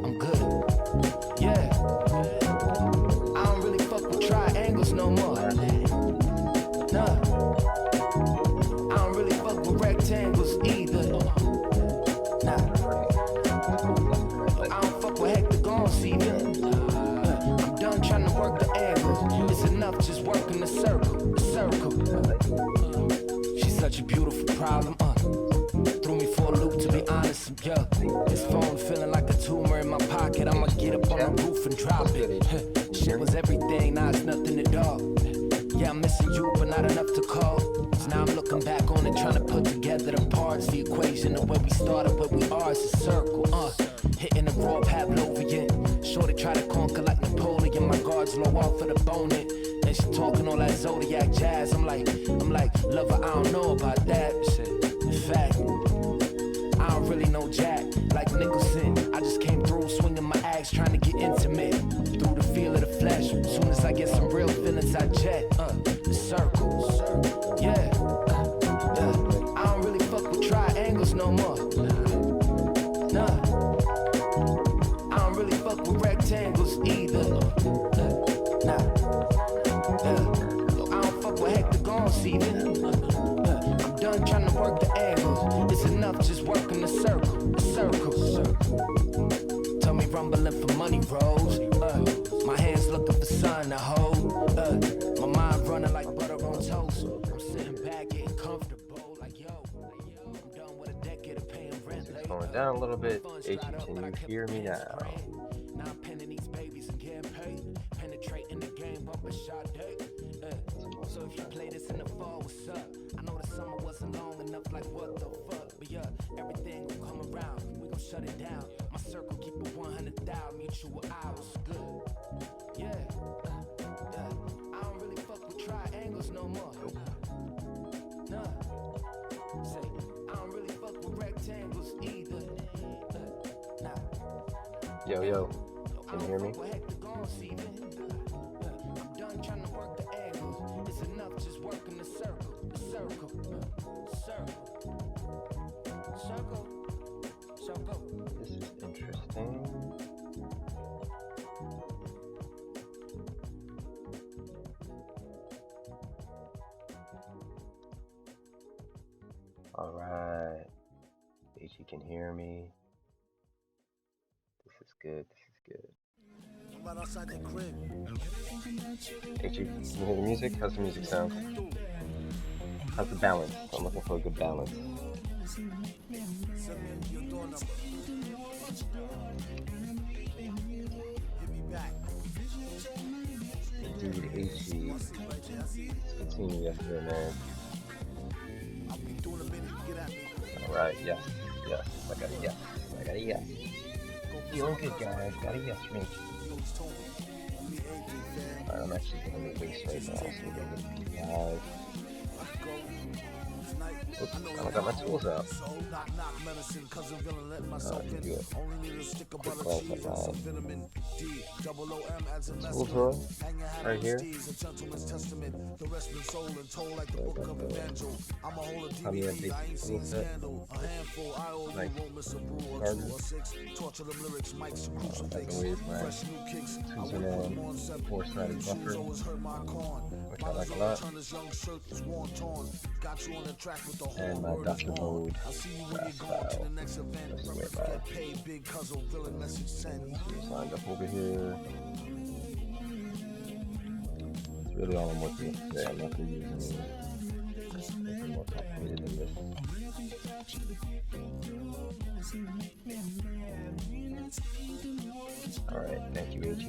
I'm good. Yeah. I don't really fuck with triangles no more. Nah. I don't really fuck with rectangles either. Nah. I don't fuck with hectagons either. I'm done trying to work the angle. It's enough just working the circle. She's such a beautiful problem. Threw me for a loop, to be honest, yeah. This phone feeling like a tumor in my pocket. I'ma get up on the roof and drop it. Shit was everything, now it's nothing at all. Yeah, I'm missing you, but not enough to call. So now I'm looking back on it, trying to put together the parts. The equation of where we started, where we are, is a circle. Hitting the raw Pavlovian. Shorty try to conquer like Napoleon. My guards low off for the bonnet. And she talking all that Zodiac jazz. I'm like, lover, I don't know about that shit. In fact, I don't really know Jack, like Nicholson. I just came through swinging my axe, trying to get intimate. Through the feel of the flesh, soon as I get some real feelings, I jet. The circles, yeah. I don't really fuck with triangles no more. Nah. I don't really fuck with rectangles either. Nah. I don't fuck with hectagons either. I'm done trying to work the angles. It's enough just working the circle. Tell me rumbling for money rolls. My hands looking for sun to hold. My mind running like butter on toast. I'm sitting back getting comfortable like yo. I'm done with a decade of paying rent. Music's going down a little bit. H, can you hear me now? Now I'm penning these babies and getting paid. Penetrating the game, bump a shot day. So if you play this in the fall, what's up? I know the summer wasn't long enough, like what the fuck? But yeah, everything will come around. We gon' shut it down. My circle keep it 100,000 mutual hours. Good. Yeah. I don't really fuck with triangles no more. Nah. Say, I don't really fuck with rectangles either. Nah. Yo, can you hear me? I'm done trying to work the angles. It's enough just working the circle. This is interesting. Alright. H, you can hear me. This is good. Right outside that crib. H, can you hear the music? How's the music sound? How's the balance? I'm looking for a good balance. Indeed, H, it's continue yesterday, man. Alright, yes. I got a yes. Feeling good, guys. Got a yes from me. Alright, I'm actually gonna move this right now, so we're gonna get 5. Oops, I got my tools out. Give you a quick glance at my tool drawer right here. Come here, basic tool set. Nice garter. As always, my Tuzerman 4-sided buffer, which I like a lot. And my Dr. Mode brass file. That's the way it's lined up over here. That's really all I'm working with today. I'm not going to use anything more complicated than this. Alright, thank you, AG.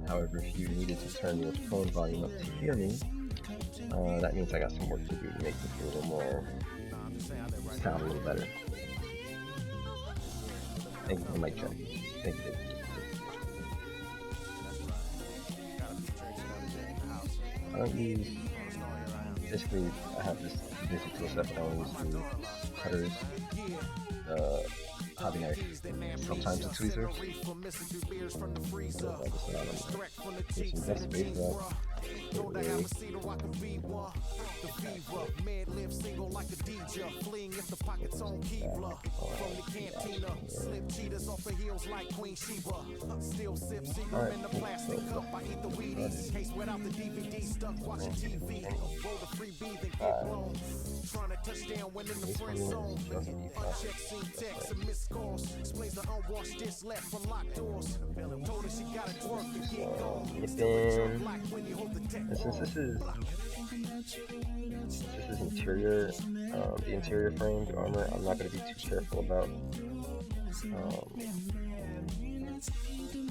However, if you needed to turn your phone volume up to hear me, that means I got some work to do to make this a little more, sound a little better. Thank you for my check. Thank you. I don't use, basically I have this basic tool set, but I only use the cutters, hobby knife, sometimes the tweezers. So I just get some desk space up. Trying to touch down when in the friend zone. Unchecked scene text and missed calls. Explains the unwashed dish left for locked doors. Told her she got to work to get going. And since this is interior, the interior frame, the armor, I'm not going to be too careful about, you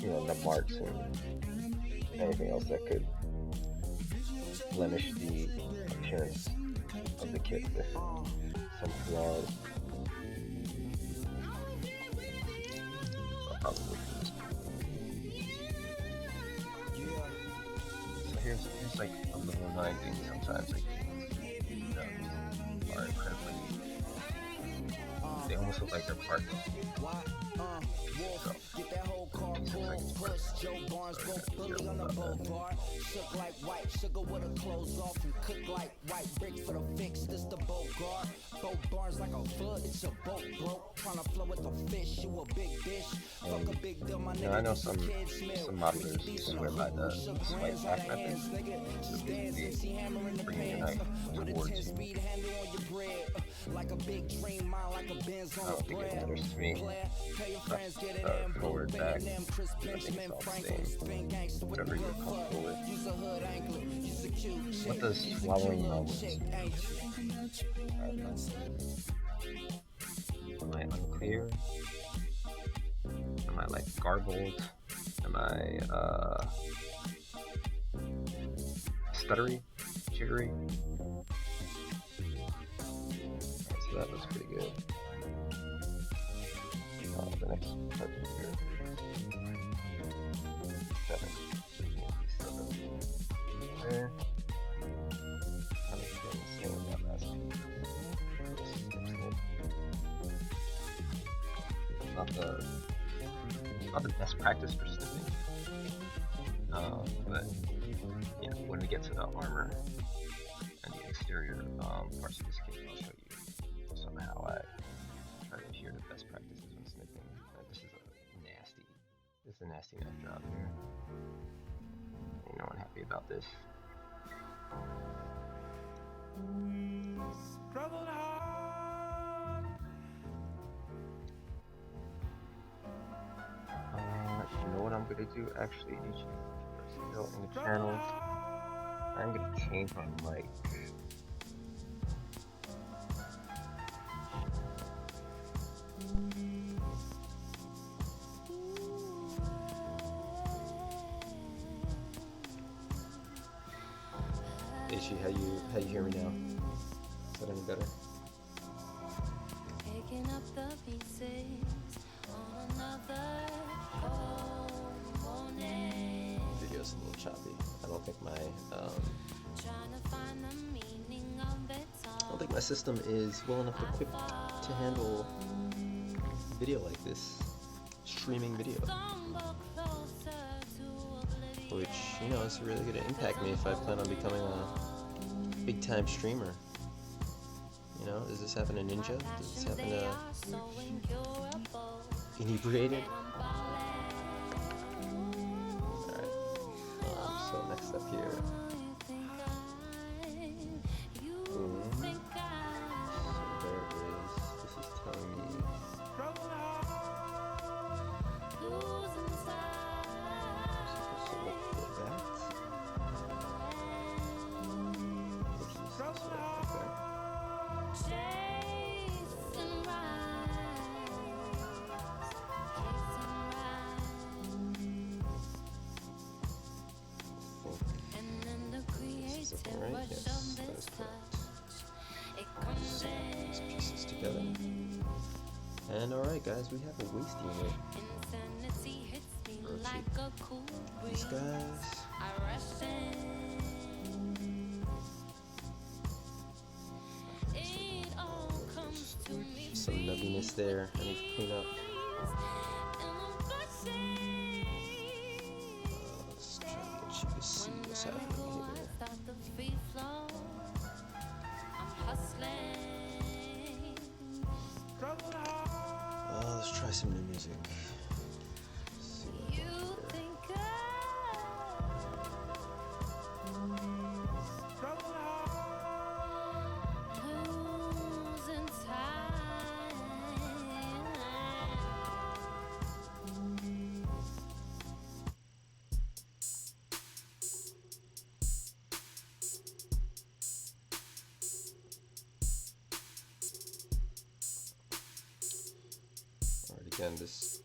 know, the marks and anything else that could blemish the appearance of the kit with some flaws. I'll probably do this. So here's like a little annoying thing sometimes, like are incredibly, they almost look like they're parked. Get that whole car push. Joe Barnes both bully on the boulevard. Shook like white sugar with her clothes off and cook like white bricks for the fix. This the boat guard. Boat Barnes like a foot. It's a boat broke. Trying to flow with the fish. You a big dish. Fuck a big deal, my nigga. I know some modelers swear by the swipe back method. So basically, bringing your knife towards you. Like a big dream, mine like a Benz on I don't think it matters to me. Forward, back, I think it's all the same. Whatever you're comfortable with. What does swallowing moments mean? Am I unclear? Am I like garbled? Am I stuttery? Jittery? So that looks pretty good. The next part here. 7. There. I'm just getting the same with that last piece. It's not the best practice for snipping. But you know, when we get to the armor and the exterior parts of this kit, I'll show you somehow I try to adhere to best practices when snipping. This is a nasty knife job here. Ain't no one happy about this. Struggled hard. You know what I'm gonna do? Actually, still in the channel, I'm gonna change my mic. Ishi, how you hear me now? Is that any better? Picking up the pieces on another cold morning. Video's a little choppy. I don't think my I don't think my system is well enough equipped to handle video like this, streaming video. Which, you know, is really going to impact me if I plan on becoming a big time streamer. You know, does this happen to Ninja? Does this happen to Inebriated? Alright, so next up here. Right? Yes, that is correct. So, these pieces together. And alright guys, we have a waist unit. Rotate these guys. Some nubbiness there I need to clean up. Let's try to get you to see what's happening here. Let's try some new music. See what I got here. Again, this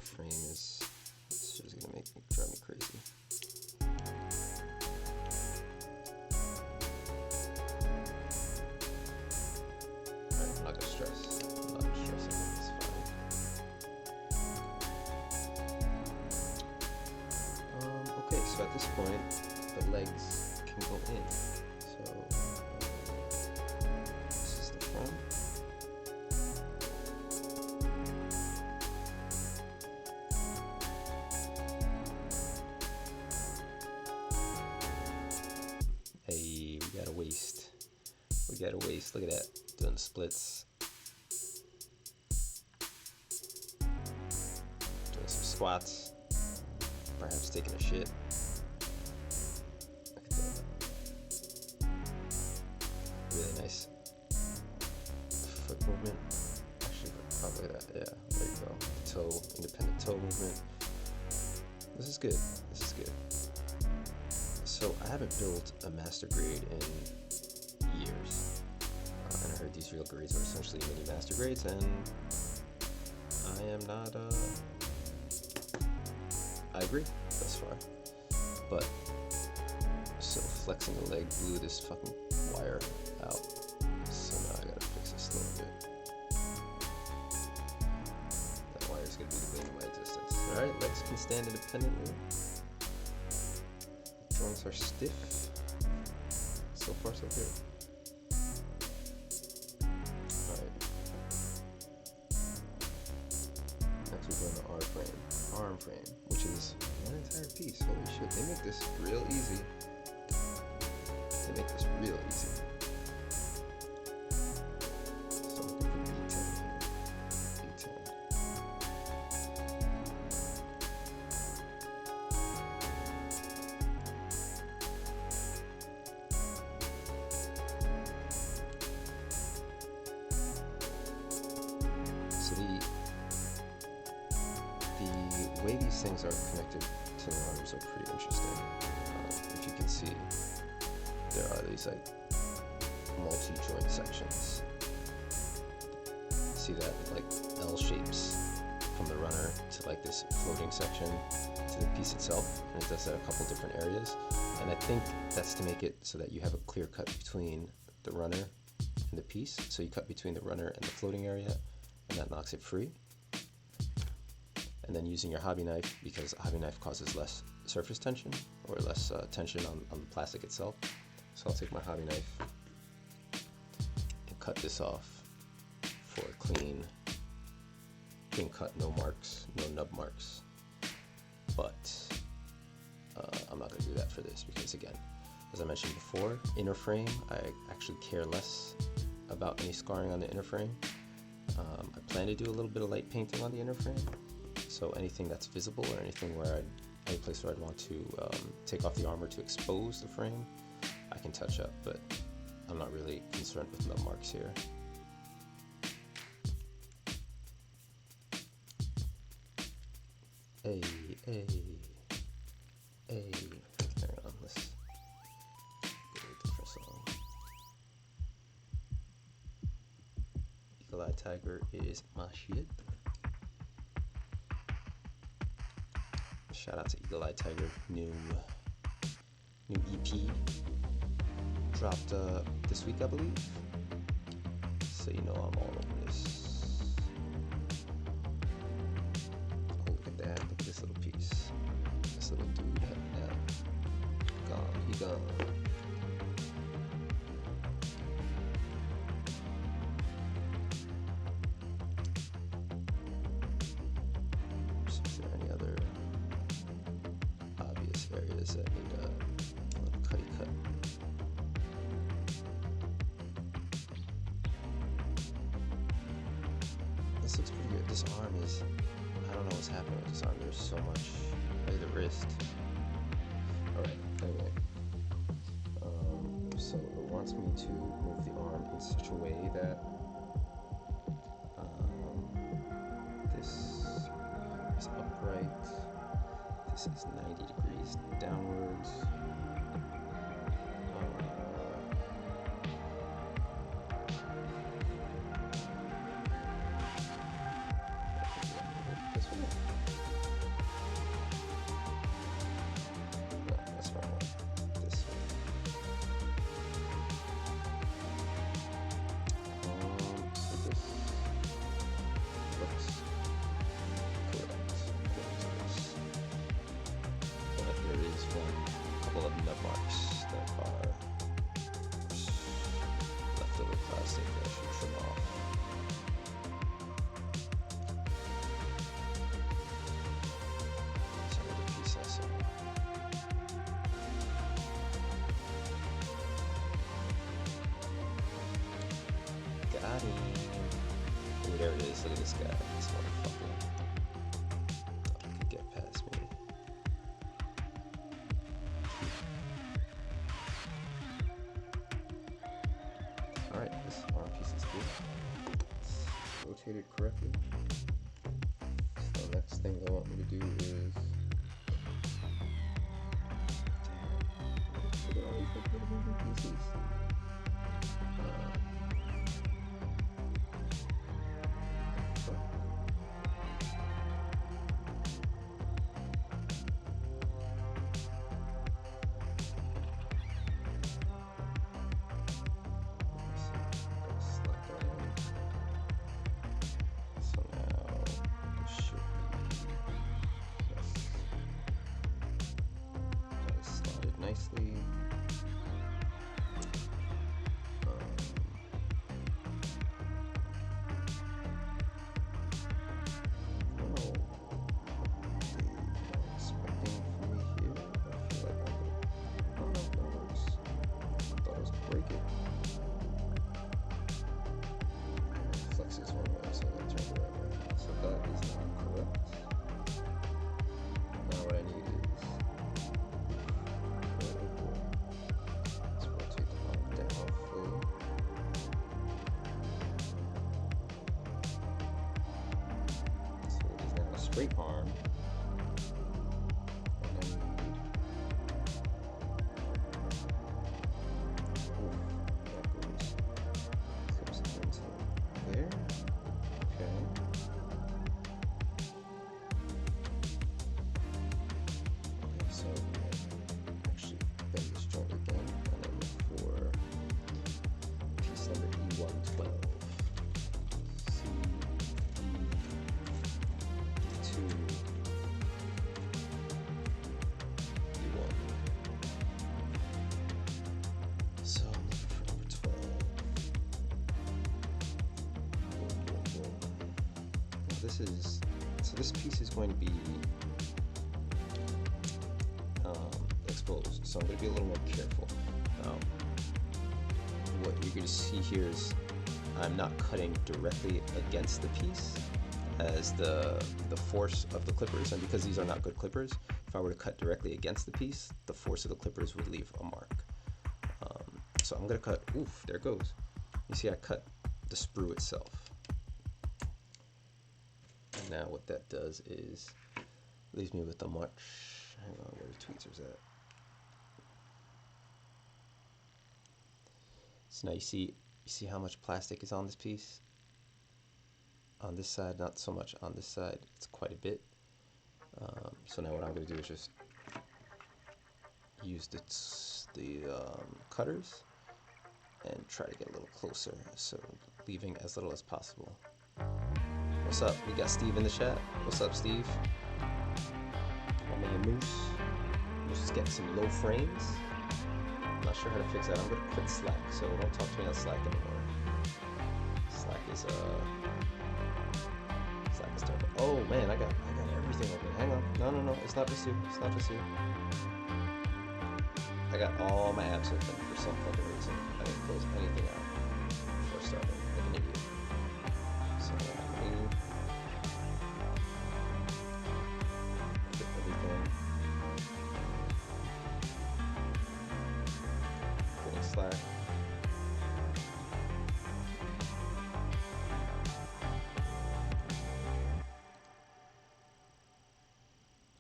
frame is just gonna drive me crazy. Alright, I'm not gonna stress. I'm not gonna stress, I think it's fine. Okay, so at this point, the legs can go in. So, this is the front. We got a waist, look at that, doing splits. Doing some squats, perhaps taking a shit. Look at that. Really nice foot movement. Actually, probably that, yeah, there you go. Toe, independent toe movement. This is good, this is good. So I haven't built a master grade in years, and I heard these real grades are essentially mini master grades, and I am not, I agree thus far, but so flexing the leg blew this fucking wire out, so now I gotta fix this a little bit. That wire's gonna be the bane of my existence. Alright, legs can stand independently. Joints are stiff. So far, so good. Alright. Next we're doing the arm frame, which is one entire piece. Holy shit, they make this real easy. They make this real easy. So I'm looking for B10 here. B10. So the way these things are connected to the runners are pretty interesting. If you can see, there are these like multi-joint sections. See that, like L shapes from the runner to like this floating section to the piece itself, and it does that a couple different areas. And I think that's to make it so that you have a clear cut between the runner and the piece. So you cut between the runner and the floating area, and that knocks it free. And then using your hobby knife, because a hobby knife causes less surface tension, or less tension on the plastic itself, So I'll take my hobby knife and cut this off for a clean cut, no marks, no nub marks. But I'm not going to do that for this because, again, as I mentioned before, inner frame, I actually care less about any scarring on the inner frame. I plan to do a little bit of light painting on the inner frame, so anything that's visible or anything where any place where I'd want to take off the armor to expose the frame, I can touch up, but I'm not really concerned with nub marks here. Hey. Hang on, let's go to a different song. Eagle Eye Tiger is my shit. Shout out to Eagle Eye Tiger, new EP dropped this week, I believe. So you know I'm all over this. Oh, look at that! Look at this little piece. This little dude, he gone. Is there any other obvious areas that need a little cutty cut? This looks pretty good. This arm is, I don't know what's happening with this arm. There's so much. Look at the wrist. Alright, anyway. So it wants me to move the arm in such a way that this is upright. This is 90 degrees downwards. This way? No, that's my one. This way. So this looks correct. But there is a couple of nub marks that are leftover plastic that I should trim off. Some other piece I saw. Got him. Oh, there it is. Look at this guy. This motherfucker. Thought he could get past me. Alright, this arm piece is good. It's rotated correctly. So the next thing they want me to do is... Look at all these little moving pieces. Nicely. Expecting from me here. I feel like I don't know if that works. I thought I was gonna break it. Flex this one way, so I'll turn it right way. So that is not correct. Now what I need is let's rotate the arm down fully. So it is now a straight arm. And I need that goes clips into there. Okay. Okay, so actually bend this joint again, and then look for piece number E112. C, E2, this piece is going to be exposed, so I'm going to be a little more careful. What you're going to see here is I'm not cutting directly against the piece as the force of the clippers, and because these are not good clippers, if I were to cut directly against the piece, the force of the clippers would leave a mark. So I'm going to cut, oof, there it goes. You see I cut the sprue itself. And now what that does is leaves me with a much, hang on, where the tweezers at? So now you see how much plastic is on this piece? On this side, not so much. On this side, it's quite a bit. So now what I'm going to do is just use the cutters and try to get a little closer, so leaving as little as possible. What's up? We got Steve in the chat. What's up, Steve? My man Moose. Moose is getting some low frames. I'm not sure how to fix that. I'm going to quit Slack, so don't talk to me on Slack anymore. Slack is terrible. Oh man, I got everything open. Hang on. No, it's not just you. It's not just you. I got all my apps open for some fucking reason. I didn't close anything out before starting, like an idiot. So let me get everything. Getting Slack.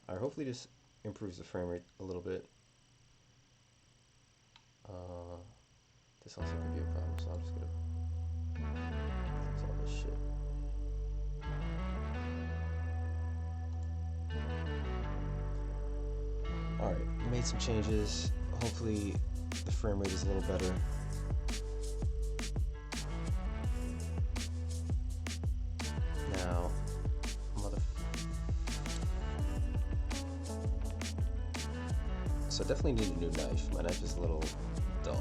Alright, hopefully this improves the frame rate a little bit. This also could be a problem, so I'm just gonna fix all this shit. Alright, made some changes. Hopefully the frame rate is a little better. Now, so I definitely need a new knife. My knife is a little dull.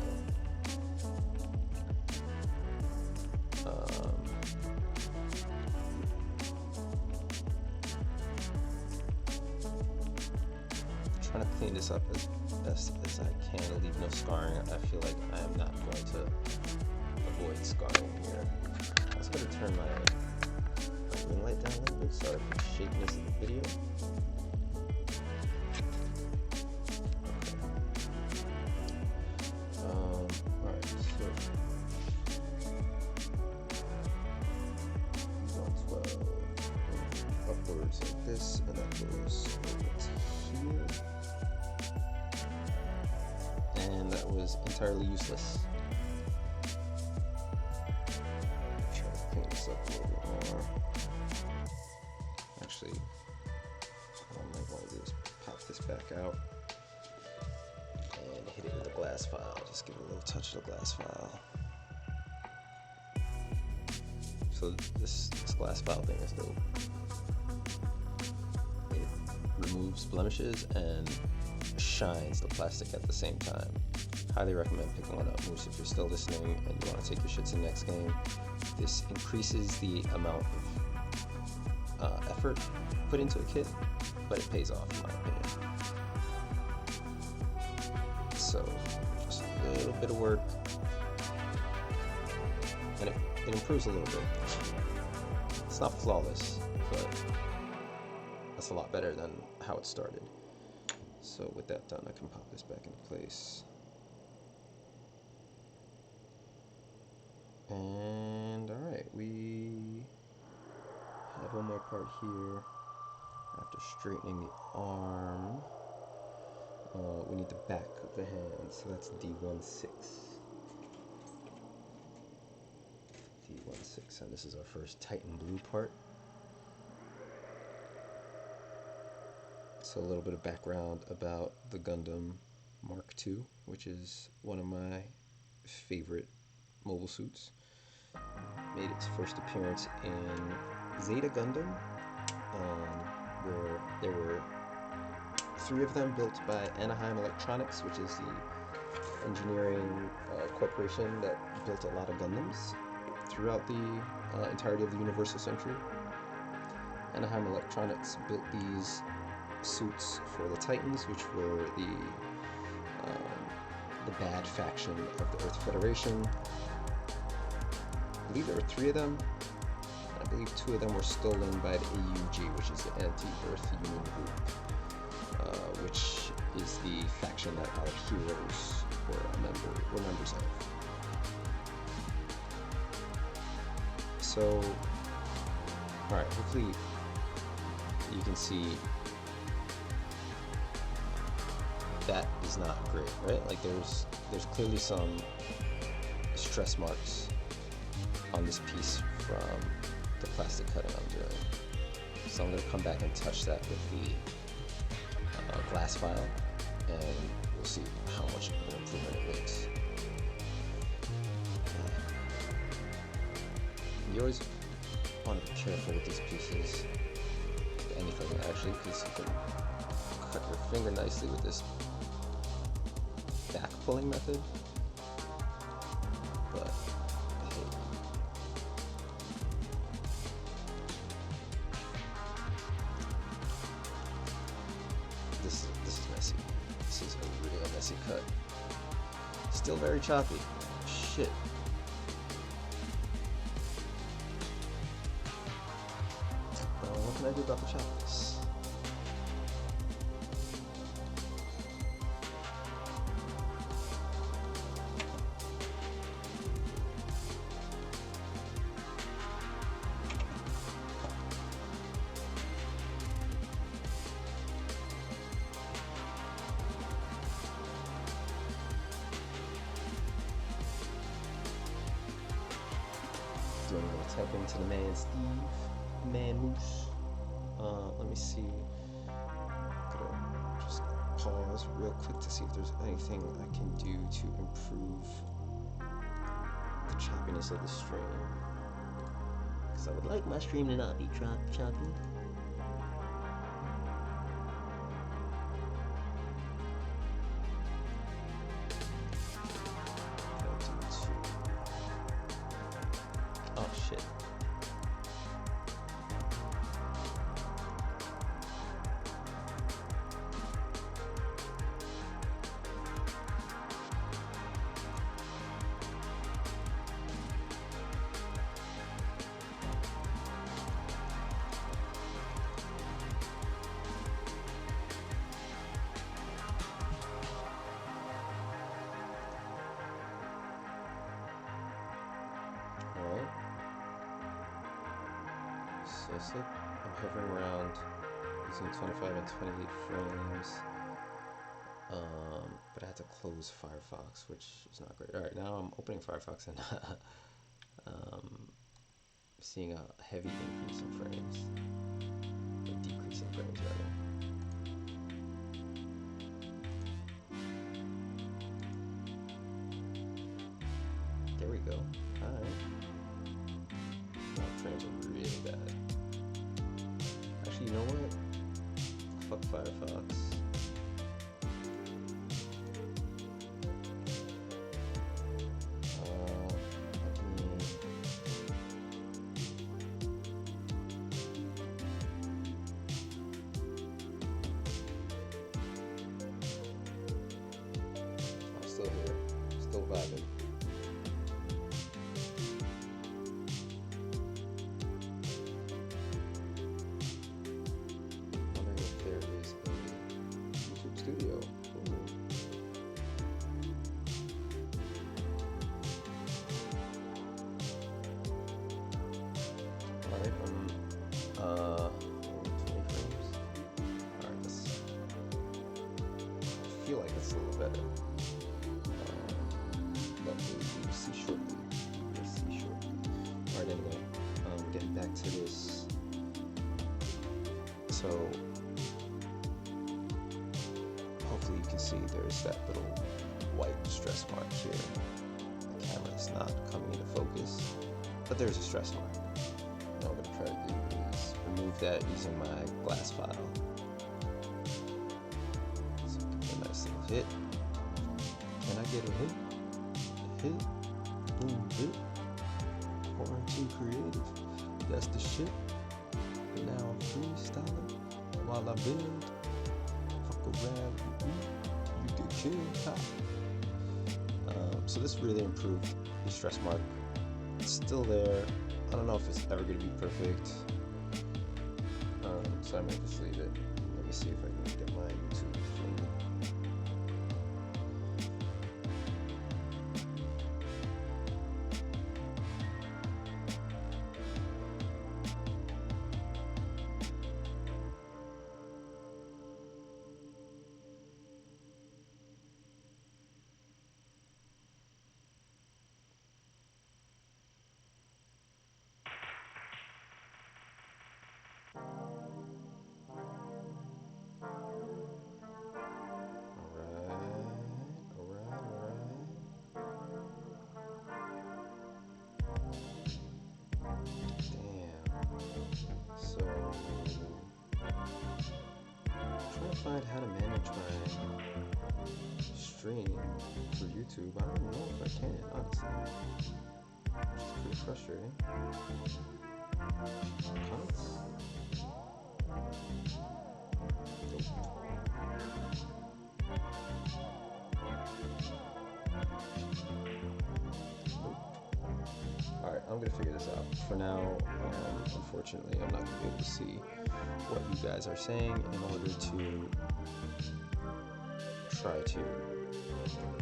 Trying to clean this up as best as I can to leave no scarring. I feel like I am not going to avoid scarring here. I was going to turn my ring light down a little bit so I can shakiness of the video. Alright, so 112 upwards like this, and that goes here. And that was entirely useless. Try to clean this up a little bit more. Actually, what I might want to do is pop this back out and hit it with a glass file. Just give it a little touch of the glass file. So this glass file thing is dope. It removes blemishes and shines the plastic at the same time. Highly recommend picking one up, Moose, if you're still listening and you want to take your shit to the next game. This increases the amount of effort put into a kit, but it pays off in my opinion. So just a little bit of work, and it improves a little bit. It's not flawless, but that's a lot better than how it started. So with that done, I can pop this back into place. And alright, we have one more part here. After straightening the arm, we need the back of the hand, so that's D16. D16, and this is our first Titan Blue part. So a little bit of background about the Gundam Mark II, which is one of my favorite mobile suits. Made its first appearance in Zeta Gundam, where there were 3 of them built by Anaheim Electronics, which is the engineering corporation that built a lot of Gundams throughout the entirety of the Universal Century. Anaheim Electronics built these suits for the Titans, which were the bad faction of the Earth Federation. I believe there were 3 of them. I believe 2 of them were stolen by the AUG, which is the Anti-Earth Union Group, which is the faction that our heroes were members of. So, alright, hopefully you can see that is not great, right? Like there's clearly some stress marks on this piece from the plastic cutting I'm doing. So I'm going to come back and touch that with the glass file, and we'll see how much of an improvement it makes. You always want to be careful with these pieces, with anything actually, because you can cut your finger nicely with this back pulling method. But hey, this is messy. This is a real messy cut. Still very choppy. Shit. What can I do about the choppiness? Doing a little tap into the man Steve, man Moose. Let me see. Gonna just pause real quick to see if there's anything I can do to improve the choppiness of the stream. Because I would like my stream to not be choppy. Oh shit. Alright. So it's like I'm hovering around using 25 and 28 frames. But I had to close Firefox, which is not great. Alright, now I'm opening Firefox and seeing a heavy increase in frames. Or decrease in frames, rather. There we go. Alright. Frames are really bad. Actually, you know what? Fuck Firefox. I'm still here. Still vibing. Studio. Alright, 20 frames. Alright, let's. I feel like it's a little better. But we'll see shortly. We'll see shortly. Alright, anyway, getting back to this. So, hopefully you can see there's that little white stress mark here. The camera's not coming into focus, but there's a stress mark. What I'm going to try to do is remove that using my glass file. So get a nice little hit. Can I get a hit? A hit? Boom, hit. Quarantine creative. That's the shit. And now I'm freestyling while I build. Fuck around, you get killed. Ha. So this really improved the stress mark. It's still there. I don't know if it's ever going to be perfect. So I might just leave it. Let me see if I can get my YouTube thing. Find how to manage my stream for YouTube. I don't know if I can, honestly. It's pretty frustrating. Comments? Nope. Alright, I'm gonna figure this out. For now, unfortunately, I'm not gonna be able to see what you guys are saying in order to try to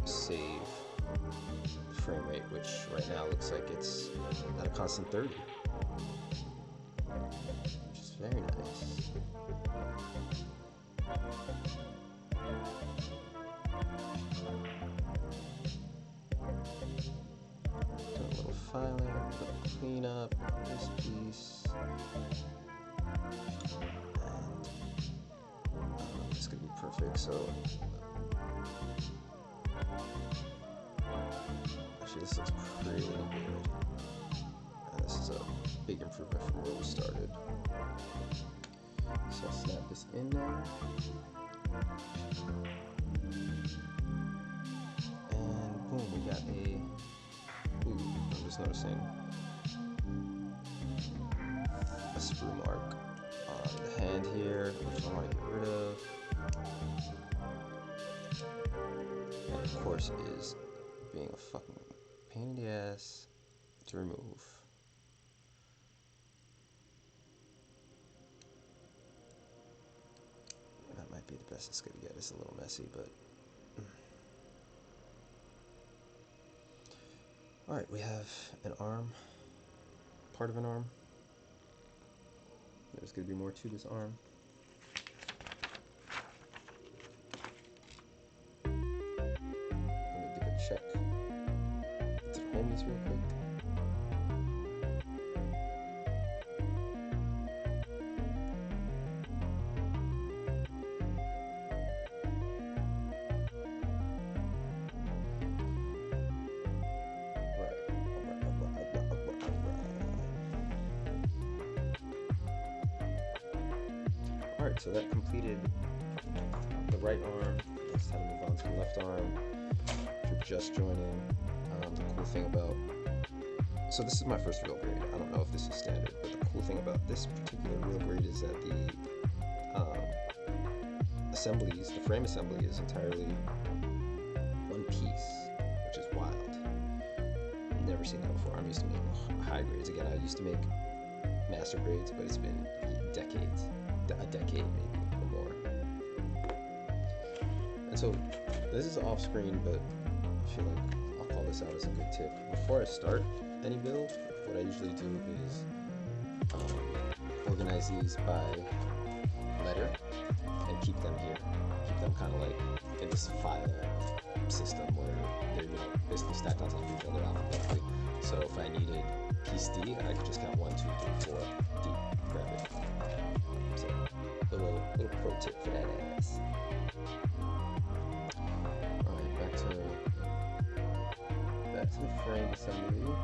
save frame rate, which right now looks like it's at a constant 30, which is very nice. Do a little filing, a little cleanup on this piece. Perfect, so actually this looks pretty good, and this is a big improvement from where we started. So I'll snap this in now, and boom, we got I'm just noticing a sprue mark on the hand here, which I want to get rid of. And of course is being a fucking pain in the ass to remove. That might be the best it's gonna get. It's a little messy, but alright, we have an arm, part of an arm. There's gonna be more to this arm. Check to the homies real quick. Alright, so that completed the right arm. Let's have to move on to the left arm. Just joining, the cool thing about, so this is my first real grade. I don't know if this is standard, but the cool thing about this particular real grade is that the assemblies, the frame assembly is entirely one piece, which is wild. Never seen that before. I'm used to making high grades. Again, I used to make master grades, but it's been decades, a decade maybe or more. And so this is off screen, but I feel like I'll call this out as a good tip. Before I start any build, what I usually do is organize these by letter and keep them here. Keep them kind of like in this file system where they're basically stacked on top of each other alphabetically. So if I needed piece D, I could just count 1, 2, 3, 4, D, grab it. So little pro tip for that ass. Back to the frame assembly.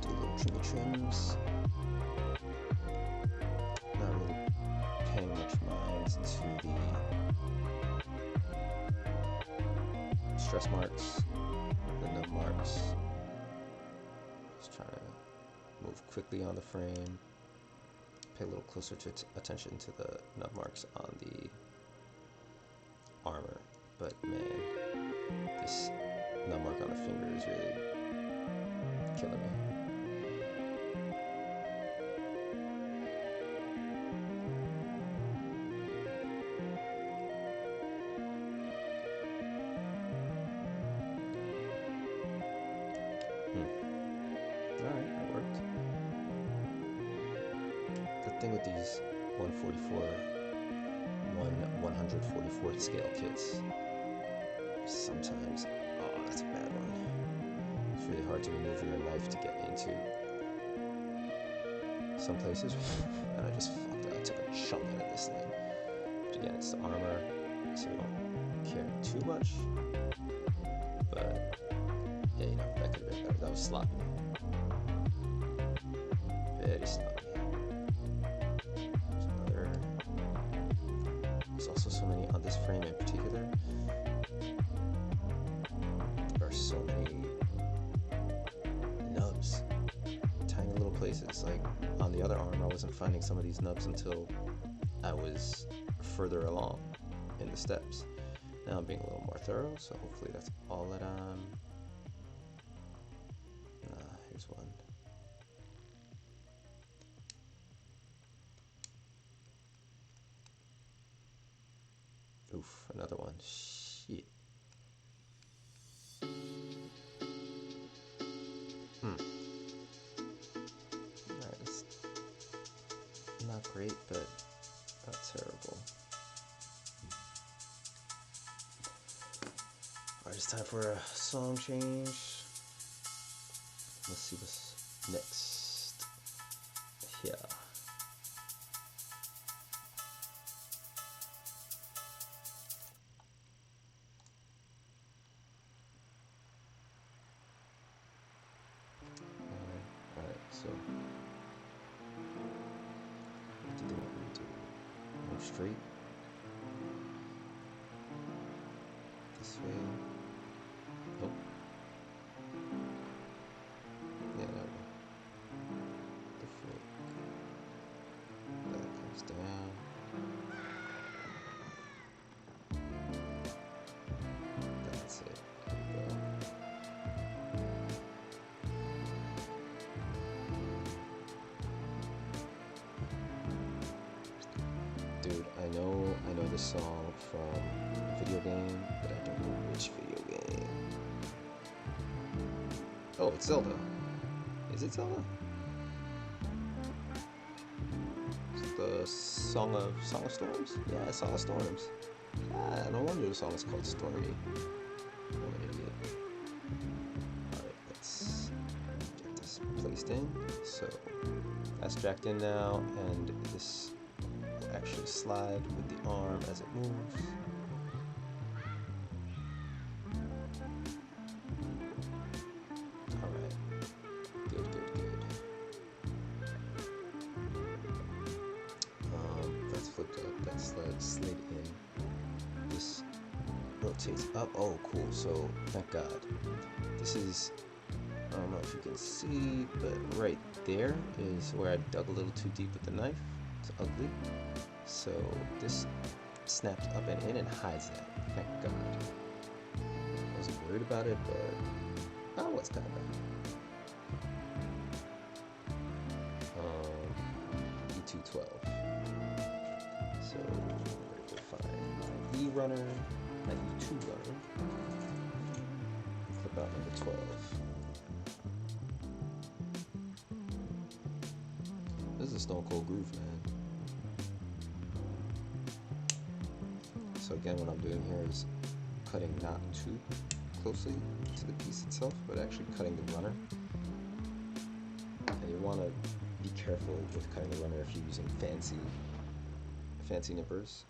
Do little trims. Not really paying much mind to the stress marks, the nub marks. Just trying to quickly on the frame. Pay a little closer attention to the nub marks on the armor. But man, this nub mark on the finger is really killing me. Alright, that worked. The thing with these 144th scale kits, sometimes, oh, that's a bad one. It's really hard to maneuver your knife to get into some places, and I just fucked up. I took a chunk out of this thing. But again, it's the armor, so we don't care too much. But yeah, you know, that could have been better. That was sloppy. Very sloppy. There's also so many on this frame in particular. There are so many nubs. Tiny little places. Like on the other arm, I wasn't finding some of these nubs until I was further along in the steps. Now I'm being a little more thorough, so hopefully that's all that here's one. Oof, another one. Shit. Alright, it's not great, but not terrible. Alright, it's time for a song change. Let's see what's next. Yeah. Alright, so what do they want me to do? Go straight? This way? Nope. Yeah, that way. The flick. That comes down. That's it. There we go. Dude, I know this song from a video game, but I don't know which video game. Oh, it's Zelda. Is it Zelda? It's the Song of Storms? Yeah, Song of Storms. Ah, no wonder the song is called Stormy. I'm an idiot. Alright, let's get this placed in. So that's jacked in now, and this will actually slide with the arm as it moves. Alright, good. That's flipped up, that slid in. This rotates up. Oh, cool. So, thank God. This is, I don't know if you can see, but right there is where I dug a little too deep with the knife. It's ugly. So, this snaps up and in and hides that. Thank God. I wasn't worried about it, but I was kind of bad. E212. So, we'll find my E runner, my E2 runner. Clip out number 12. This is a Stone Cold groove, man. So again, what I'm doing here is cutting not too closely to the piece itself, but actually cutting the runner. And you want to be careful with cutting the runner if you're using fancy nippers.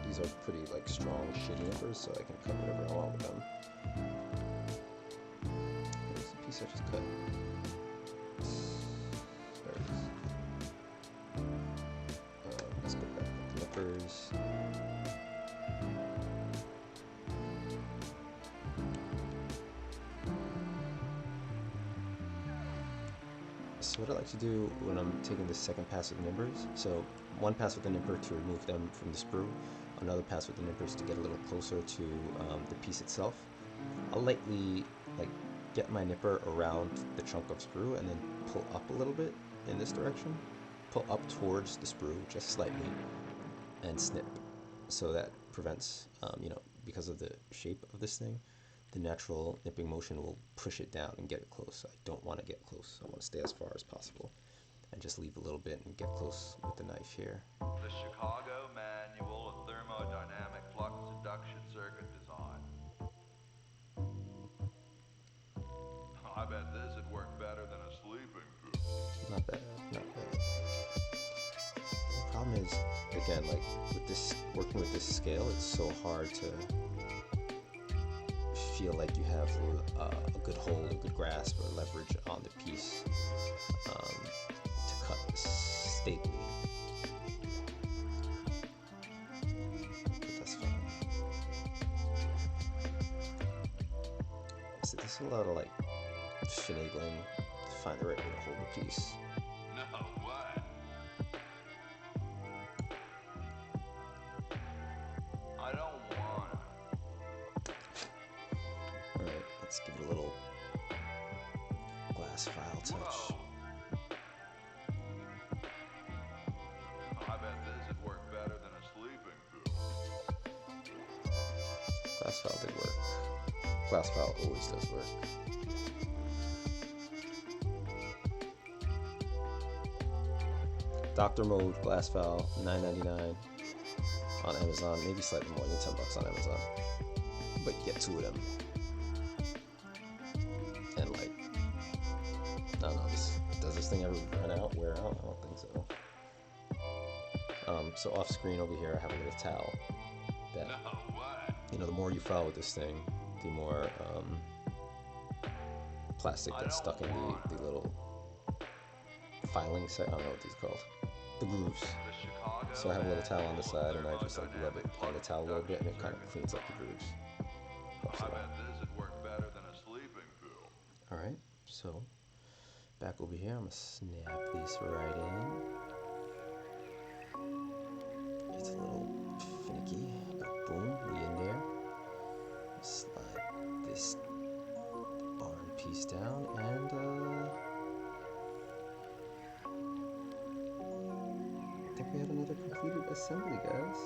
These are pretty like strong, shitty nippers, so I can cut whatever I want with them. Here's the piece I just cut. There it is. Let's go back with the nippers. So what I like to do when I'm taking the second pass with the nippers, so one pass with the nipper to remove them from the sprue, another pass with the nippers to get a little closer to the piece itself. I'll lightly get my nipper around the chunk of sprue and then pull up a little bit in this direction, pull up towards the sprue just slightly, and snip. So that prevents, because of the shape of this thing, the natural nipping motion will push it down and get it close. I don't want to get close. I want to stay as far as possible and just leave a little bit and get close with the knife here. The Chicago Manual of Thermodynamic Flux Induction Circuit Design. I bet this would work better than a sleeping pill. Not bad, not bad. The problem is, again, with this, working with this scale, it's so hard to feel like you have a good hold, a good grasp, or leverage on the piece to cut stably. But that's fine. So there's a lot of finagling to find the right way to hold the piece. No way. I don't want it. Alright, let's give it a little glass file touch. Whoa. I bet this would work better than a sleeping pill. Glass file did work. Glass file always does work. Doctor Mode glass file, $9.99 on Amazon, maybe slightly more than $10 on Amazon, but you get 2 of them. And I don't know, does this thing ever run out, wear out? I don't think so. So off screen over here, I have a little towel that, No way. the more you file with this thing, the more plastic that's stuck in the little filing set. I don't know what these are called. The grooves. The Chicago So I have a little towel on the Manual of side, and I just rub it on the towel a little bit, and it kind of cleans up the grooves. Helps I it out. bet this would work better than a sleeping pill. All right, so back over here, I'm gonna snap this right in. It's a little finicky, but boom, we in there. Slide this arm piece down, and I think we have another completed assembly, guys.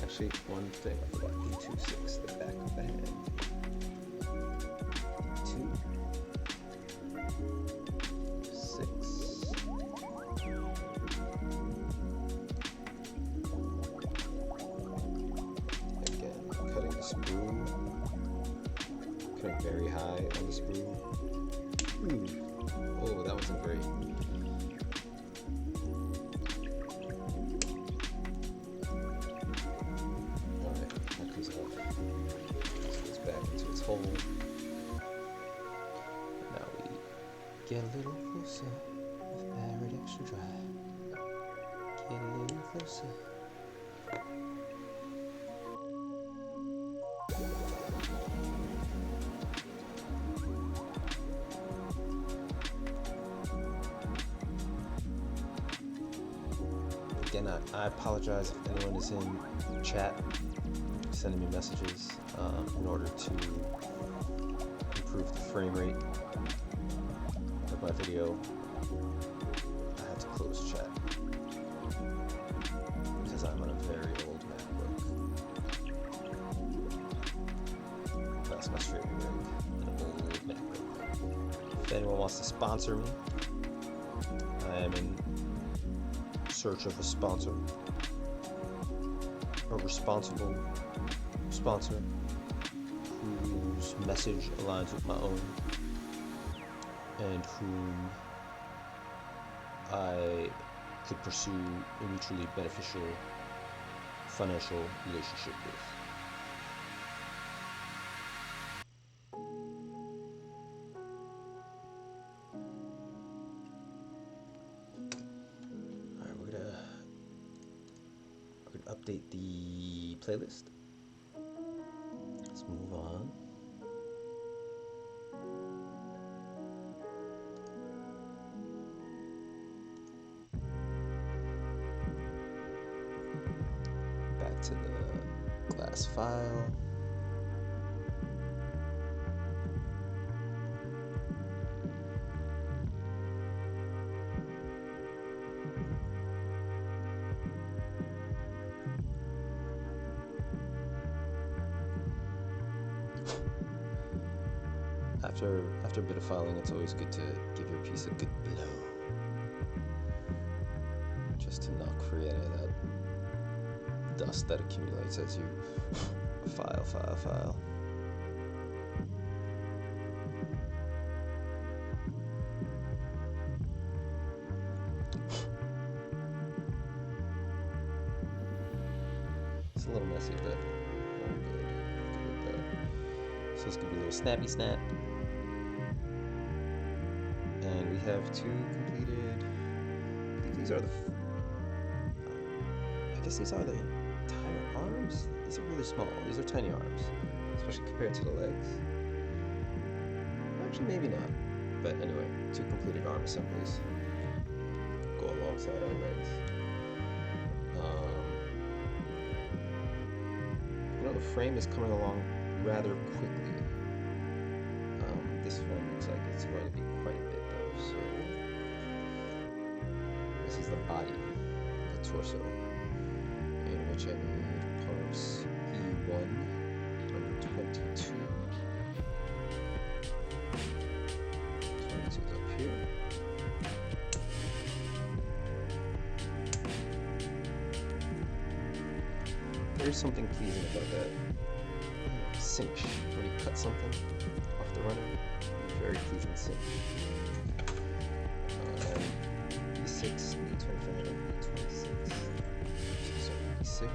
Actually, one thing I forgot, D26, the back of the hand. 2, 6. Again, cutting the sprue. Cutting very high on the sprue. Ooh. Oh, that wasn't great. Alright, that comes off. Goes back into its hole. Now we get a little closer with Barrett Extra Dry. Get a little closer. Again, I apologize if anyone is in chat sending me messages in order to improve the frame rate of my video. I had to close chat because I'm on a very old MacBook. That's my streaming rig, an old MacBook. If anyone wants to sponsor me, I am in search of a sponsor, a responsible sponsor whose message aligns with my own and whom I could pursue a mutually beneficial financial relationship with. Update the playlist. Let's move on. last file. After a bit of filing, it's always good to give your piece a good blow, just to knock free any of that dust that accumulates as you file. It's a little messy, but I'm good with that. So it's gonna be a little snappy snap. And we have 2 completed. I think these are the. I guess these are the entire arms. These are really small. These are tiny arms, especially compared to the legs. Actually, maybe not. But anyway, 2 completed arm assemblies go alongside our legs. You know, the frame is coming along rather quickly. This one looks like it's going to be quite a bit though. So this is the body, the torso, in which I need parts E1, number 22. 22 is up here. There's something pleasing about that cinch when you cut something off the runner. Very pleasing cinch. E6, E25, E26, so E6.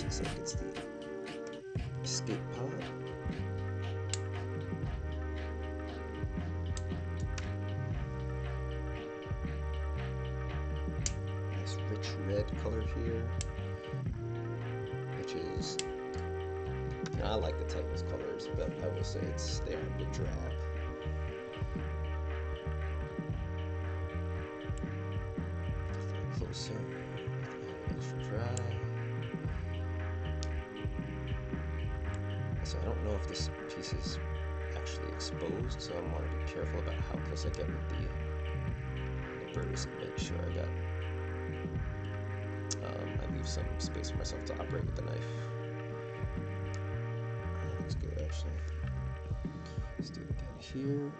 Looks like it's the escape pod. Nice rich red color here, which is, you know, I like the Titans colors, but I will say they are a bit drab. Closer, extra dry. So I don't know if this piece is actually exposed, so I want to be careful about how close I get with the burrs and make sure I leave some space for myself to operate with the knife. That looks good, actually. Let's do it again here.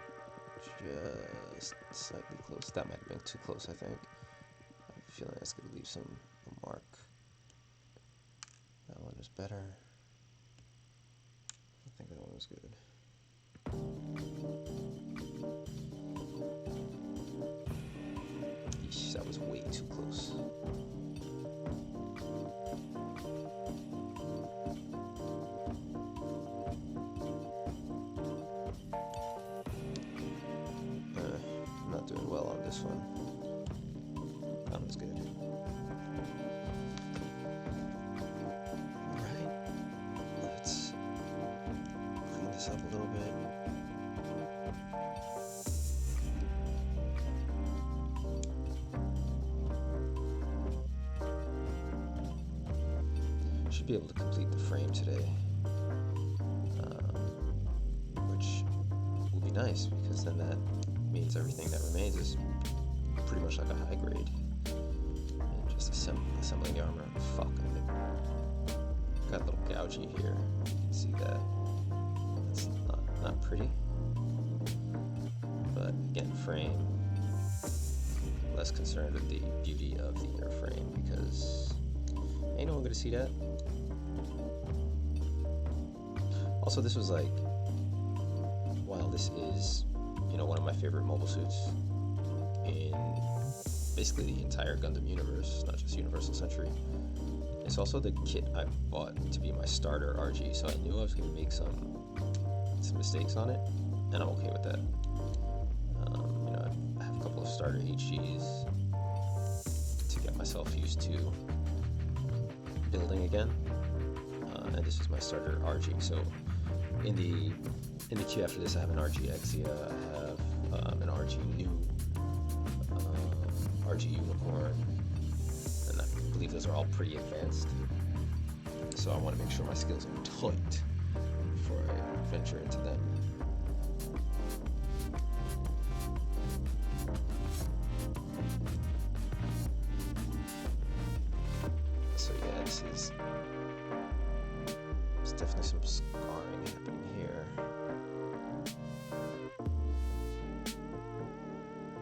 Just slightly close. That might have been too close, I think. I have a feeling that's going to leave some mark. That one is better. I think that one was good. Eesh, that was way too close. I'm not doing well on this one. That one's good. Up a little bit. Should be able to complete the frame today, which will be nice because then that means everything that remains is pretty much like a high grade. And just assembling the armor. Fuck, I think got a little gougey here. You can see that. Not pretty, but again, frame. Less concerned with the beauty of the airframe because ain't no one gonna see that. Also, this was like, while this is, you know, one of my favorite mobile suits in basically the entire Gundam universe, not just Universal Century. It's also the kit I bought to be my starter RG, so I knew I was gonna make some mistakes on it, and I'm okay with that. You know, I have a couple of starter HGs to get myself used to building again. And this is my starter RG. So in the queue after this, I have an RG Exia, I have an RG New, RG Unicorn, and I believe those are all pretty advanced. So I want to make sure my skills are tight before I venture into them. So yeah, there's definitely some scarring happening here.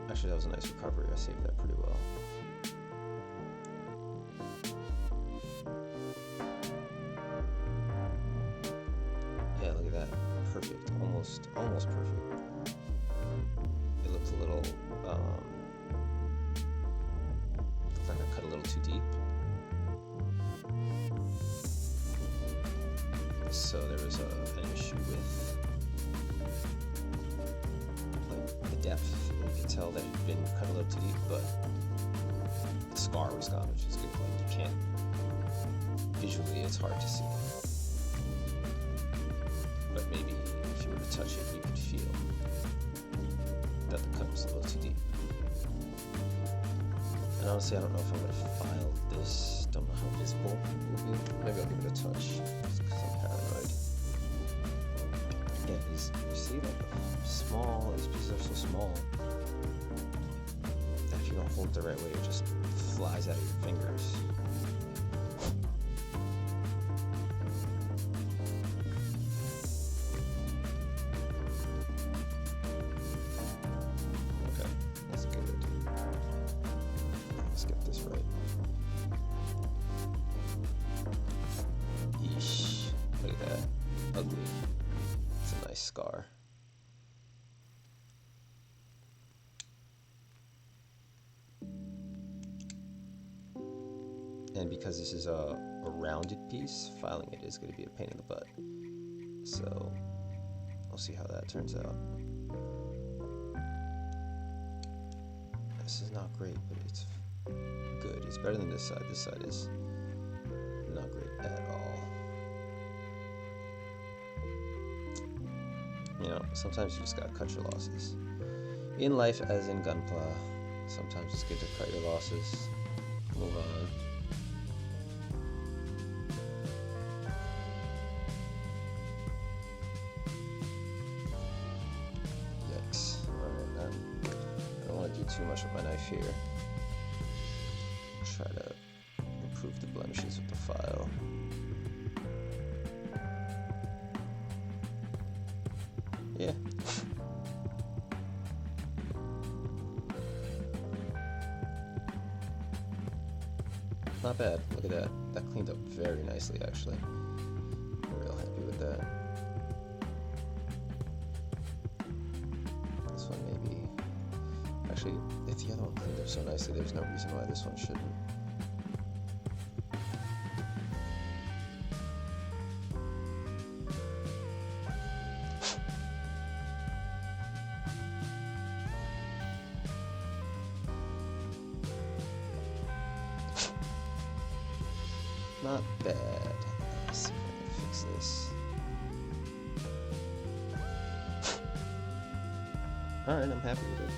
Actually, that was a nice recovery. I saved that pretty well. Yeah, look at that. Perfect. Almost perfect. It looks a little, looks like I cut a little too deep. So there was an issue with like the depth. You could tell that it had been cut a little too deep, but the scar was gone, which is good. Like you can't visually, it's hard to see. But maybe if you were to touch it, you could feel that the cut was a little too deep. And honestly, I don't know if I'm going to file this. Don't know how visible it will be. Maybe I'll give it a touch, just because I'm paranoid. Yeah, you see like small, these pieces are so small that if you don't hold it the right way, it just flies out of your fingers. Okay, that's good. Let's get this right. Yeesh, look at that, ugly. It's a nice scar. And because this is a rounded piece, filing it is going to be a pain in the butt. So we'll see how that turns out. This is not great, but it's good. It's better than this side. This side is not great at all. You know, sometimes you just gotta cut your losses. In life, as in Gunpla, sometimes it's good to cut your losses, move on. Yikes. Alright, I don't want to do too much with my knife here. Try to improve the blemishes with the file. Yeah. Not bad. Look at that. That cleaned up very nicely, actually. I'm real happy with that. This one maybe. Actually, if the other one cleaned up so nicely, there's no reason why this one shouldn't. Not bad. Let's see if I can fix this. Alright, I'm happy with it.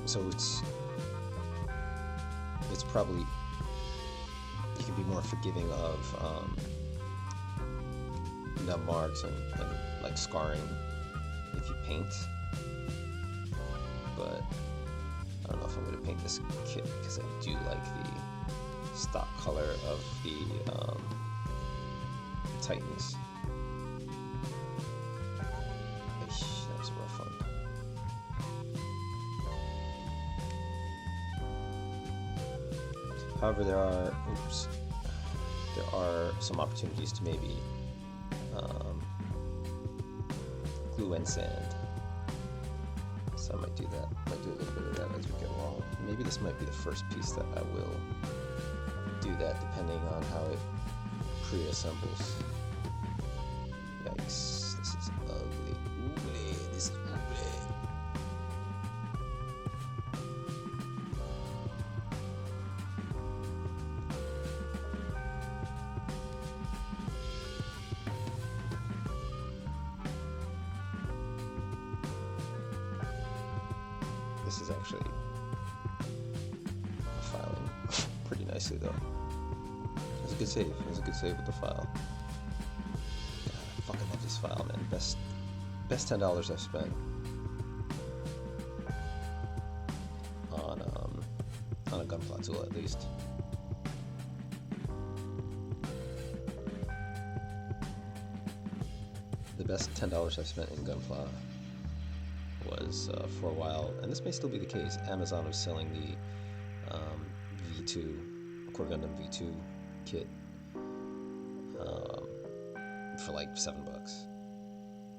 So it's probably, you can be more forgiving of nub marks and like scarring if you paint, but I don't know if I'm going to paint this kit because I do like the stock color of the Titans. Eesh, that was a rough one. However, there are some opportunities to maybe glue and sand So I might do that. Might do a little bit of that as we go along. Maybe this might be the first piece that I will do that, depending on how it pre-assembles. Yikes! This is ugly. Ugly. This is ugly. This is actually filing pretty nicely though. It was a good save. It was a good save with the file. God, I fucking love this file, man. Best $10 I've spent on a Gunpla tool at least. The best $10 I've spent in Gunpla was for a while, and this may still be the case. Amazon was selling the V2 Core Gundam V2 kit for like $7.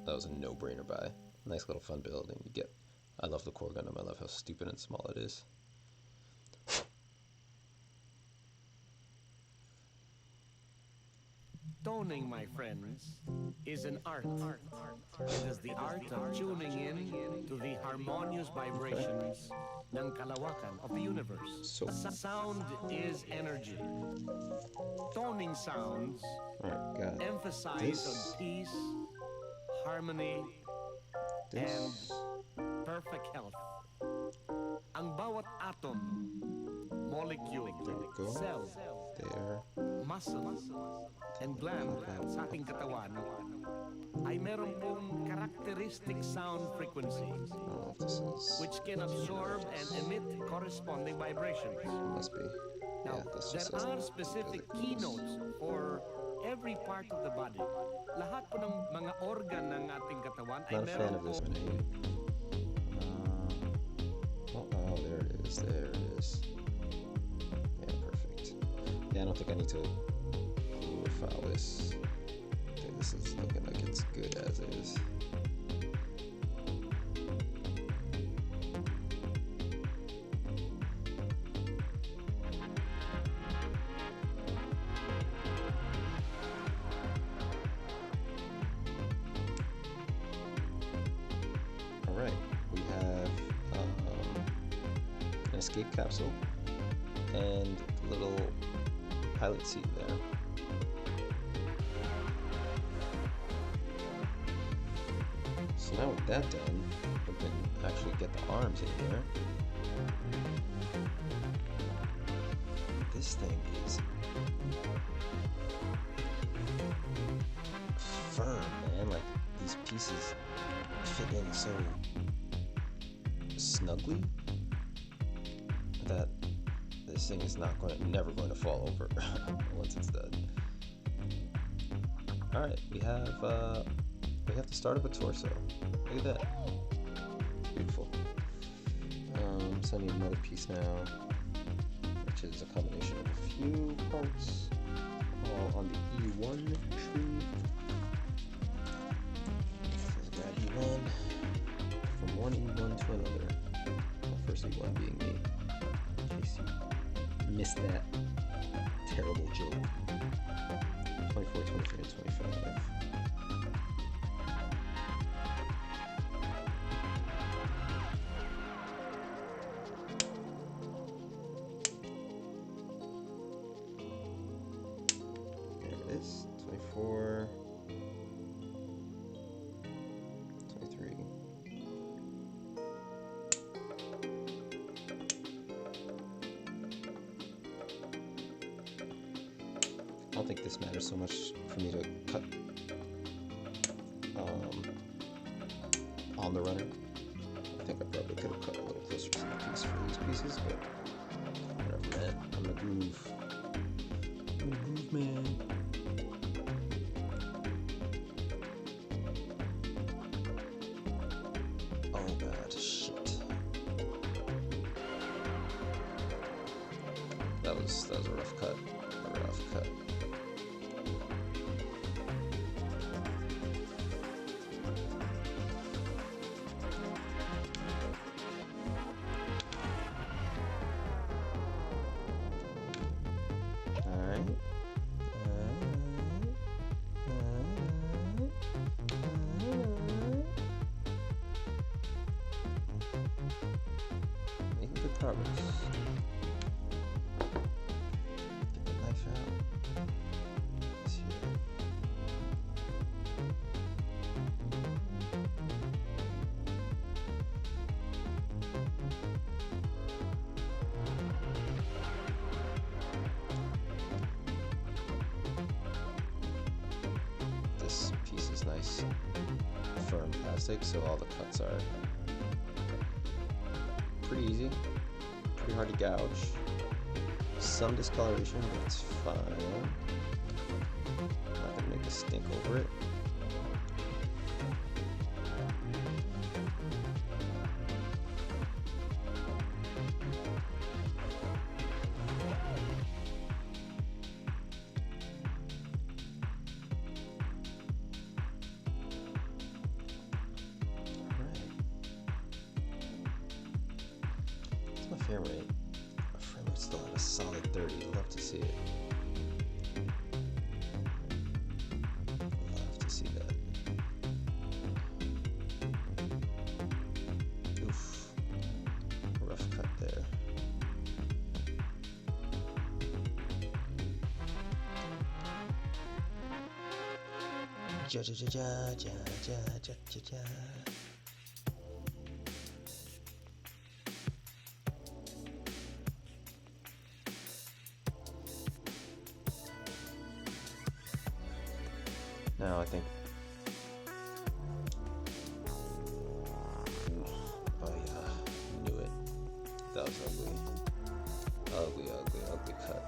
That was a no-brainer buy. Nice little fun build, and you get. I love the Core Gundam. I love how stupid and small it is. Toning, my friends, is an art. It is the art of tuning in to the harmonious vibrations ng kalawakan of the universe. So- Sound is energy. Toning sounds Alright, got emphasize this. on peace, harmony, This. perfect health. Ang bawat atom, molecule, There we go. cell, There. muscle, and gland sa ating katawan ay meron pong characteristic sound frequency I don't know if this is. which can absorb and emit corresponding vibrations. Must be. Now, Yeah, this there just says are that. specific Because it goes. keynotes for every part of the body. Lahat po ng mga organ ng ating katawan ay Not a fan meron of this po one. I hate it. Oh, there it is. There it is. Yeah, perfect. Yeah, I don't think I need to file this. I think this is looking like it's good as is. Alright, we have an escape capsule and a little pilot seat there. So now with that done, we can actually get the arms in here. This thing is firm, man. Like, these pieces fit in so snugly that this thing is never going to fall over once it's done. All right, we have the start of a torso. Look at that, beautiful. So I need another piece now, which is a combination of a few parts, all on the E1 tree. So grab E1 from one E1 to another. The first E1 being me, in case you missed that terrible joke. 24, 23, and 25. There it is. 24, 23. I don't think this matters so much for me to cut on the runner. I think I probably could have cut a little closer to the piece for these pieces, but whatever, man. I'm gonna groove. I'm gonna groove, man. Oh god, shit. That was a rough cut. A rough cut. regardless. Get the knife out. This here. This piece is nice, firm plastic, so all the cuts are pretty easy, pretty hard to gouge. Some discoloration, but it's fine. Not gonna make a stink over it. Frame rate. My frame rate's still at a solid 30. Love to see it. Love to see that. Oof. Rough cut there. Ja ja ja ja ja ja ja ja ja. Now I think. Oh yeah, knew it. That was ugly. Ugly, ugly, ugly cut.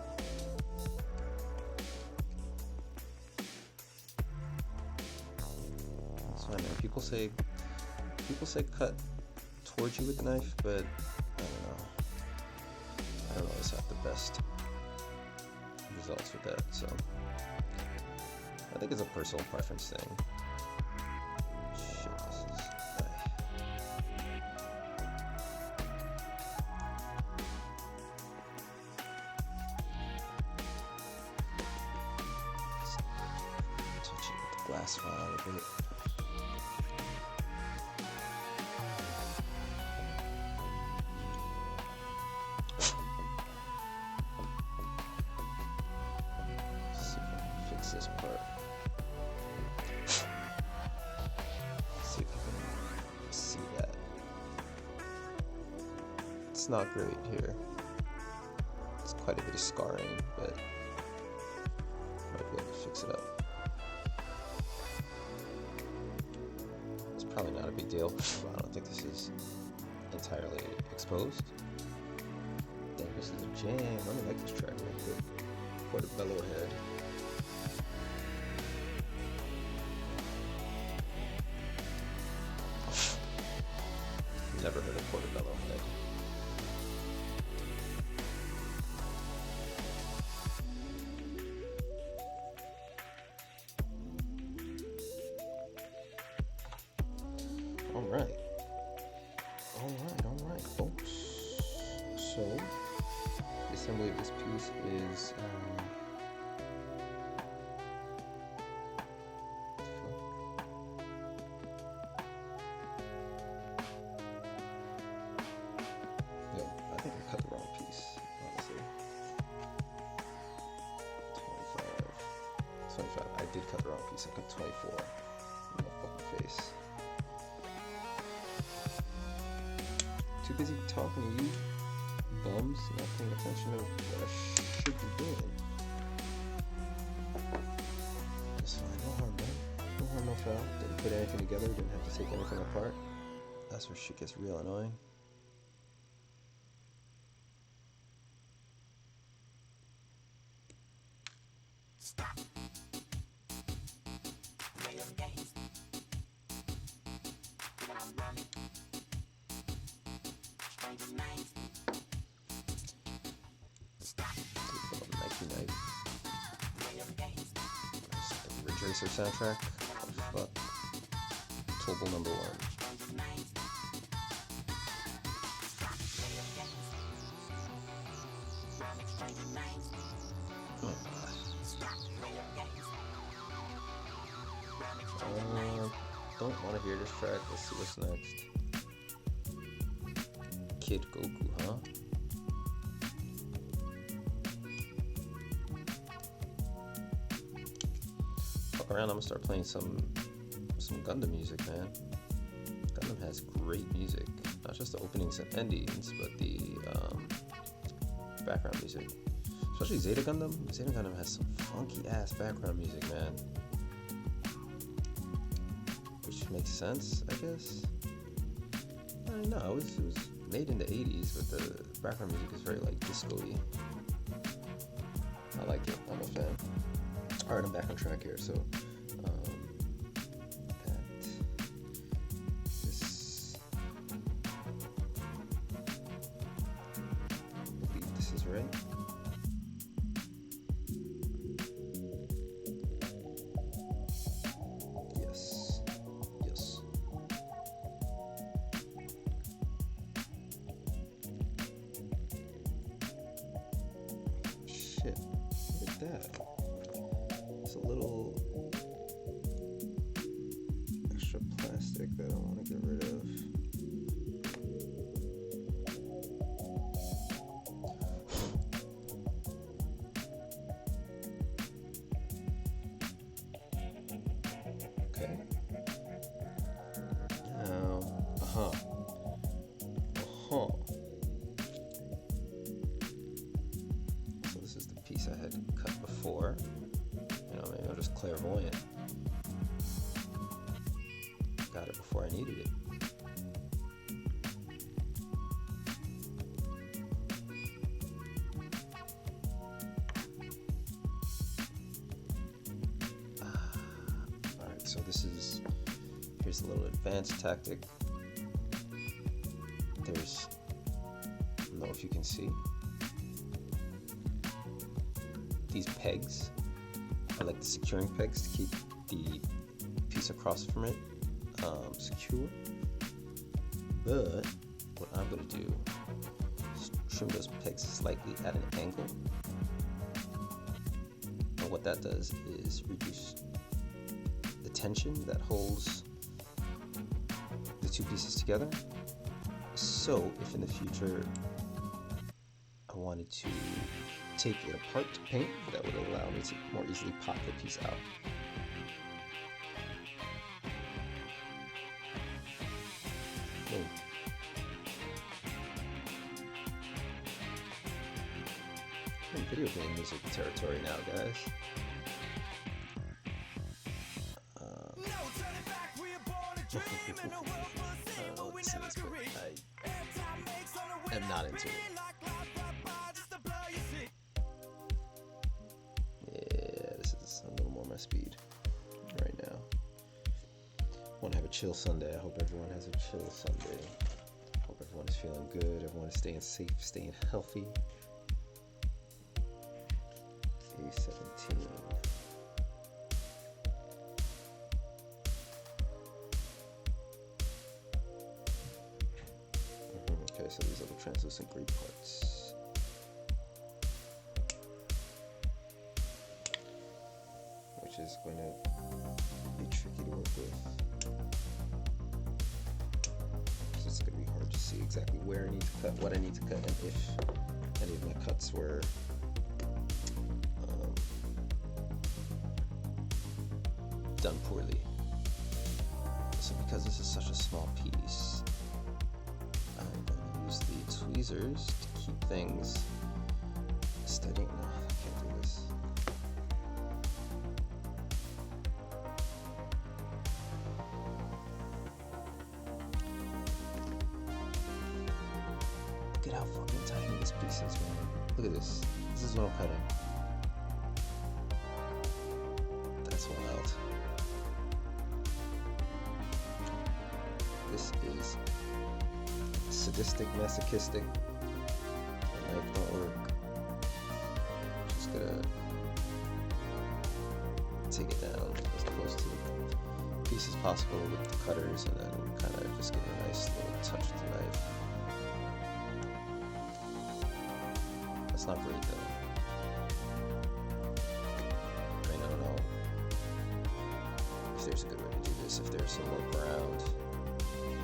That's fine, man. People say cut towards you with the knife, but I don't know. I don't always have the best results with that, so. I think it's a personal preference thing. Shit, this is... Touch it with the glass file a bit. See if I can fix this part. See if you can see that. It's not great here. It's quite a bit of scarring, but might be able to fix it up. It's probably not a big deal. I don't think this is entirely exposed. Then this is a jam. Let me like this track real quick. Portobello head. Never heard of portobello head. All right, folks. So, the assembly of this piece is I think I cut the wrong piece, honestly. 25. I did cut the wrong piece. I cut 24 in my fucking face. Too busy talking to you bums, not paying attention to what I should be doing. It's fine, no harm done. No harm, no foul. Didn't put anything together, didn't have to take anything apart. That's where shit gets real annoying. Stop. Play them games. When I'm running. Stranger minds. Stop. Nike knife. Play them games. Ridge Racer soundtrack. What the fuck? Tobal number 1. Stranger minds. Stop. Play them games. Running stranger minds. Oh, Stop. Play them games. Running stranger minds. don't want to hear this track. Let's see what's next. Kid Goku, huh? fuck around, I'm gonna start playing some Gundam music, man. Gundam has great music, not just the openings and endings, but the background music. Especially Zeta Gundam. Zeta Gundam has some funky ass background music, man. Which makes sense, I guess. I don't know. It was made in the 80s, but the background music is very like disco-y. I like it. I'm a fan. Alright, I'm back on track here. So, I believe this is right. Yes. Yes. Shit. Look at that. It's a little extra plastic that I want to get rid of. Okay. Now, So this is the piece I had cut before. You know, maybe I'm just clairvoyant. Got it before I needed it. Alright, so here's a little advanced tactic. There's, I don't know if you can see, these pegs are like the securing pegs to keep the piece across from it secure. But what I'm going to do is trim those pegs slightly at an angle. And what that does is reduce the tension that holds the two pieces together. So if in the future I wanted to take it apart to paint, that would allow me to more easily pop the piece out. Boom. I'm in video game music territory now, guys. I am not into it. Yeah, this is a little more my speed right now. Want to have a chill Sunday. I hope everyone has a chill Sunday. Hope everyone is feeling good. Everyone is staying safe, staying healthy. A17. Okay, so these are the translucent gray parts. Which is going to be tricky to work with. So it's going to be hard to see exactly where I need to cut, what I need to cut, and if any of my cuts were done poorly. So because this is such a small piece, I'm going to use the tweezers to keep things steady. No, I can't do this. Look at how fucking tiny this piece is, man. Look at this. This is what I'm cutting. That's wild. This is sadistic, masochistic. The knife don't work. Just gonna take it down as close to the piece as possible with the cutters, and then kind of just give it a nice little touch with the knife. That's not great though. I mean, I don't know if there's a good way to do this, if there's some workaround.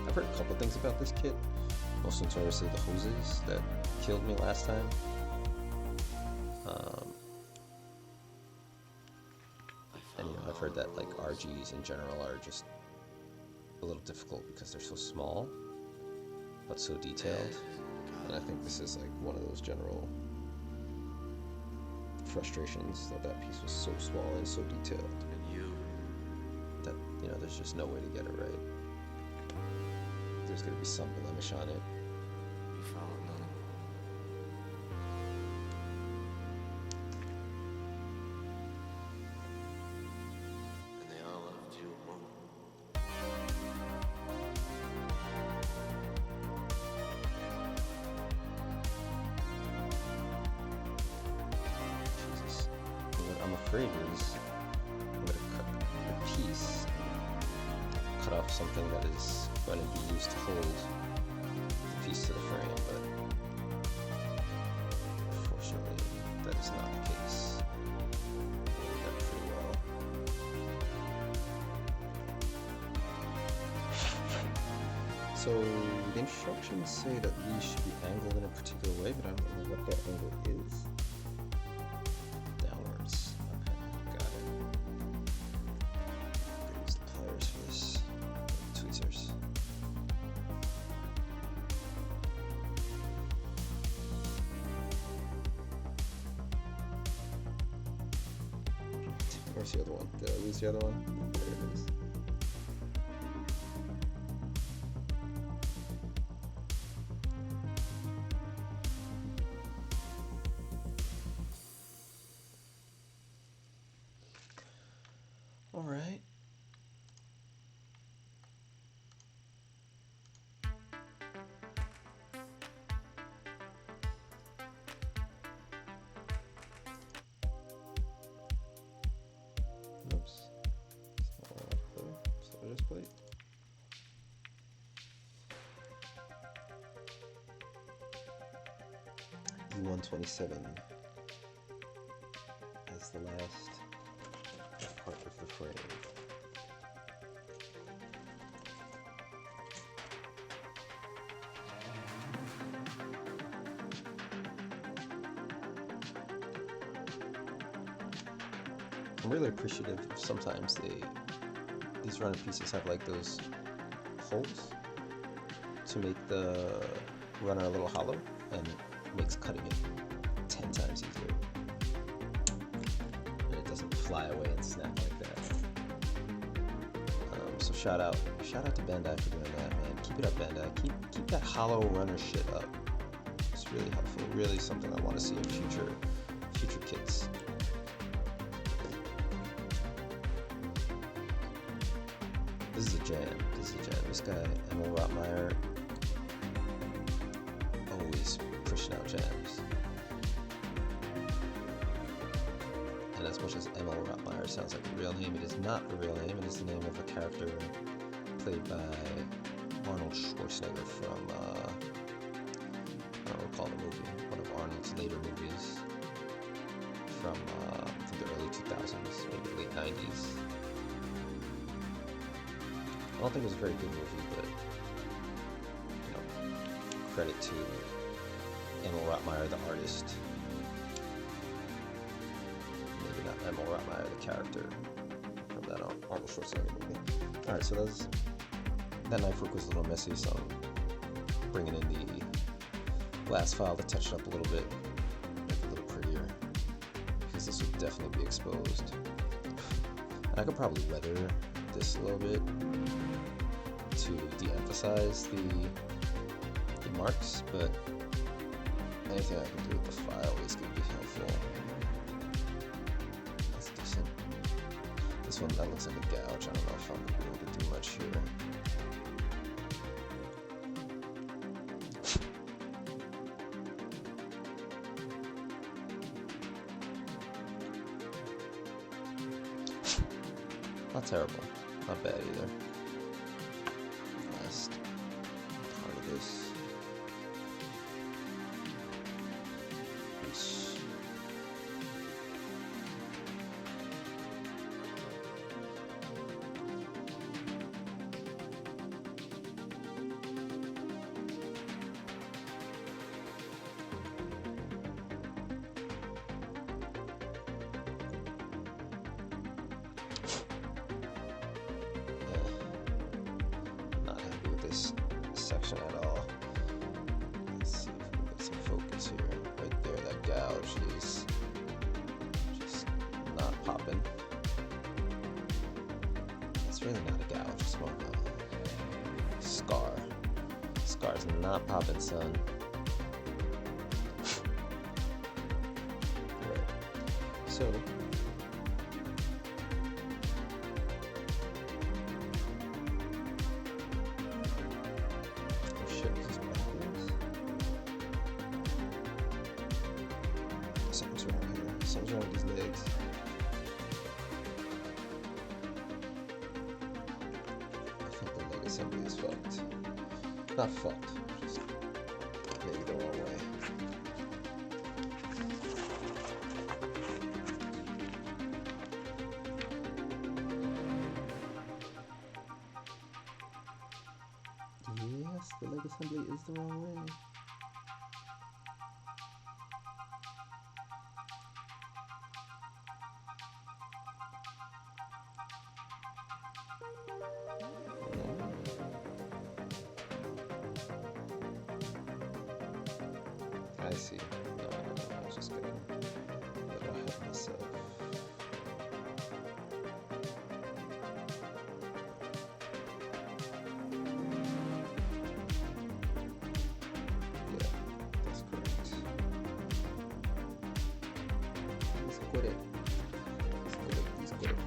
I've heard a couple things about this kit, most notoriously the hoses that killed me last time. And you know, I've heard heard that like RGs in general are just a little difficult because they're so small, but so detailed. And I think this is like one of those general frustrations that that piece was so small and so detailed that, you know, there's just no way to get it right. There's gonna be some blemish on it. Jesus. What I'm afraid is I'm gonna cut a piece, cut off something that is going to be used to hold the piece to the frame, but unfortunately that is not the case. I did that pretty well. So the instructions say that these should be angled in a particular way, but I don't know what that angle is. Downwards. Okay, got it. I'm gonna use the pliers for this. Tweezers. Where's the other one? Did I lose the other one? There it is. All right. Oops. So just plate. E127 is the last part of the frame. I'm really appreciative if sometimes these runner pieces have like those holes to make the runner a little hollow, and makes cutting it 10 times easier. And it doesn't fly away and snap like that. So shout out to Bandai for doing that, man. Keep it up, Bandai. Keep that hollow runner shit up. It's really helpful. Really something I want to see in future kits. This is a jam. This guy, Emil Rottmeyer, always pushing out jams. And as much as Emil Rottmeyer sounds like a real name, it is not a real name. It is the name of a character played by Arnold Schwarzenegger from, I don't recall the movie, one of Arnold's later movies from I think the early 2000s, maybe late 90s. I don't think it was a very good movie, but, you know, credit to Emil Rottmeyer, the artist. Maybe not Emil Rottmeyer, the character from that Arnold Schwarzenegger movie. Alright, so that knife work was a little messy, so I'm bringing in the last file to touch it up a little bit, make it a little prettier, because this would definitely be exposed. And I could probably weather this a little bit to de-emphasize the marks, but anything I can do with the file is going to be helpful. That's decent. This one, that looks like a gouge. I don't know if I'm going to be able to do much here. Not terrible. Not bad either. Last part of this. section at all. Let's see if we can get some focus here. Right there, that gouge is just not popping. It's really not a gouge, it's more of a scar. Scar's not popping, son. Right. So oh shit, is this backwards? Something's wrong here. Something's wrong with these legs. I think the leg assembly is fucked. Not fucked, just maybe the wrong way. Yes, the leg assembly is the wrong way. I see. No, I was just gonna let it help myself. Yeah, that's correct. Please quit it. Please quit it. Please quit it.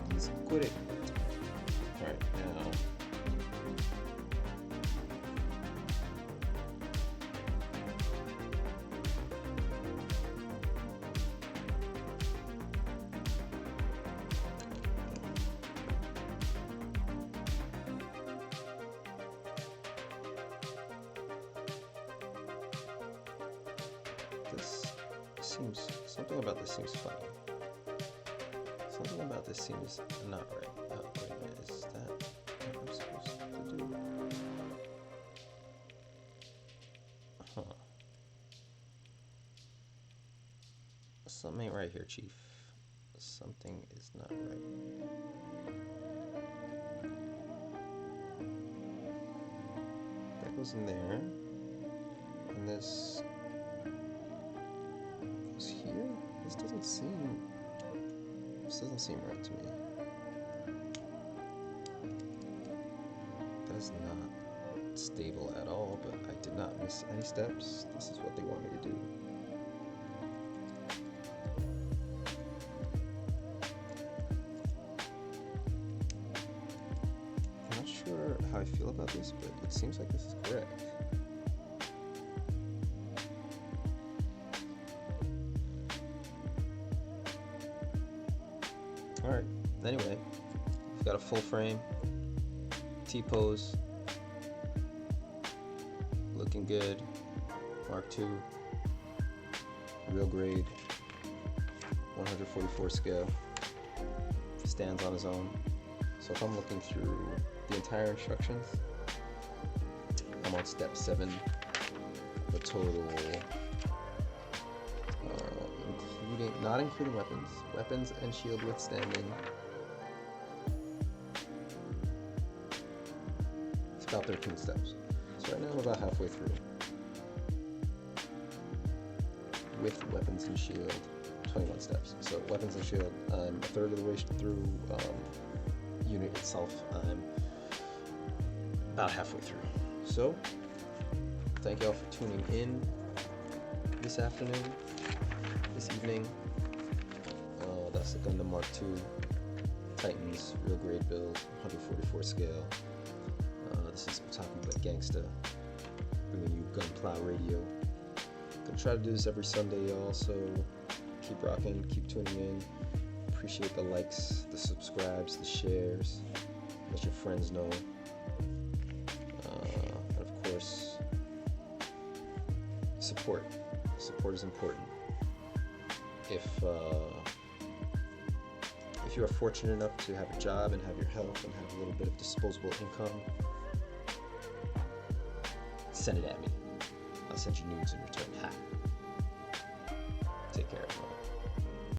Please quit it. Alright, now. This seems, something about this seems funny. Something about this seems not right. Oh, wait a minute, is that what I'm supposed to do? Huh. Something ain't right here, Chief. Something is not right. That goes in there. And this goes here? This doesn't seem right to me. That is not stable at all, but I did not miss any steps. This is what they want me to do. I'm not sure how I feel about this, but it seems like this is correct. Alright, anyway, we've got a full frame, T-pose, looking good, Mark II, real grade, 144 scale, stands on his own. So if I'm looking through the entire instructions, I'm on step 7, the total, not including weapons and shield withstanding. It's about 13 steps. So right now I'm about halfway through. With weapons and shield, 21 steps. So weapons and shield, I'm a third of the way through. Unit itself, I'm about halfway through. So thank y'all for tuning in this afternoon. This evening, that's the Gundam Mark II Titans real grade build, 144 scale. This is Talking About Gangsta, bringing you Gunpla Radio. Gonna try to do this every Sunday, y'all. So keep rocking, keep tuning in. Appreciate the likes, the subscribes, the shares. Let your friends know. And of course, support. Support is important. If you are fortunate enough to have a job and have your health and have a little bit of disposable income, send it at me. I'll send you nudes in return. Ha.